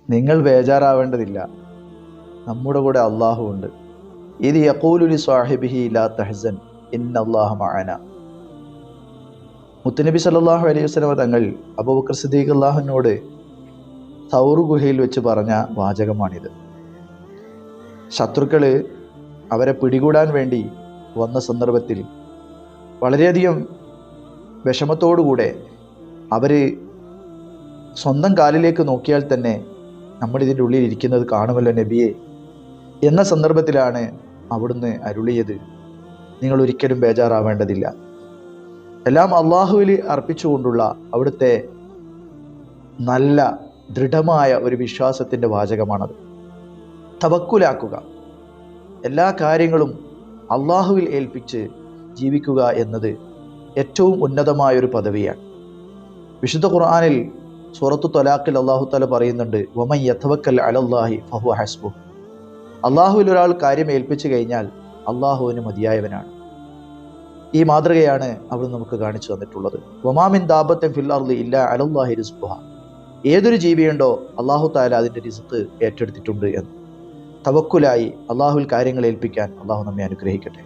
നിങ്ങൾ ബേജാറാവേണ്ടതില്ല, നമ്മുടെ കൂടെ അള്ളാഹു ഉണ്ട്. ഇത് യഖൂലു ലി സാഹിബിഹി ലാ തഹ്സൻ ഇന്നല്ലാഹ മഅന. മുത്തുനബി സല്ലല്ലാഹു അലൈഹി വസല്ലം തങ്ങൾ അബൂബക്കർ സിദ്ദീഖ് അള്ളാഹുവിനോട് സൗർ ഗുഹയിൽ വെച്ച് പറഞ്ഞ വാചകമാണിത്. ശത്രുക്കള് അവരെ പിടികൂടാൻ വേണ്ടി വന്ന സന്ദർഭത്തിൽ വളരെയധികം വിഷമത്തോടുകൂടെ അവർ സ്വന്തം കാലിലേക്ക് നോക്കിയാൽ തന്നെ നമ്മളിതിൻ്റെ ഉള്ളിൽ ഇരിക്കുന്നത് കാണുമല്ലോ നബിയെ എന്ന സന്ദർഭത്തിലാണ് അവിടുന്ന് അരുളിയത്, നിങ്ങൾ ഒരിക്കലും ബേജാറാവേണ്ടതില്ല. എല്ലാം അള്ളാഹുവിൽ അർപ്പിച്ചുകൊണ്ടുള്ള അവിടുത്തെ നല്ല ദൃഢമായ ഒരു വിശ്വാസത്തിൻ്റെ വാചകമാണത്. തവക്കുലാക്കുക, എല്ലാ കാര്യങ്ങളും അള്ളാഹുവിൽ ഏൽപ്പിച്ച് ജീവിക്കുക എന്നത് ഏറ്റവും ഉന്നതമായൊരു പദവിയാണ്. വിശുദ്ധ ഖുർആനിൽ സൂറത്തു ത്വലാഖിൽ അള്ളാഹു തആല പറയുന്നുണ്ട്, വമൻ യതവക്കൽ അലല്ലാഹി ഫഹുവ ഹസ്ബുഹ്. അള്ളാഹുവിൽ ഒരാൾ കാര്യം ഏൽപ്പിച്ചു കഴിഞ്ഞാൽ അള്ളാഹുവിന് മതിയായവനാണ്. ഈ മാതൃകയാണ് അവിടെ നമുക്ക് കാണിച്ചു തന്നിട്ടുള്ളത്. വമാ മിൻ ദാബത്തിൻ ഫിൽ അർളി ഇല്ലാ അലല്ലാഹി റിസ്ഖുഹാ. ഏതൊരു ജീവിയുണ്ടോ അള്ളാഹു തആല അതിൻ്റെ റിസ്ക് ഏറ്റെടുത്തിട്ടുണ്ട് എന്ന്. തവക്കുലായി അള്ളാഹുവിൽ കാര്യങ്ങൾ ഏൽപ്പിക്കാൻ അള്ളാഹു നമ്മെ അനുഗ്രഹിക്കട്ടെ.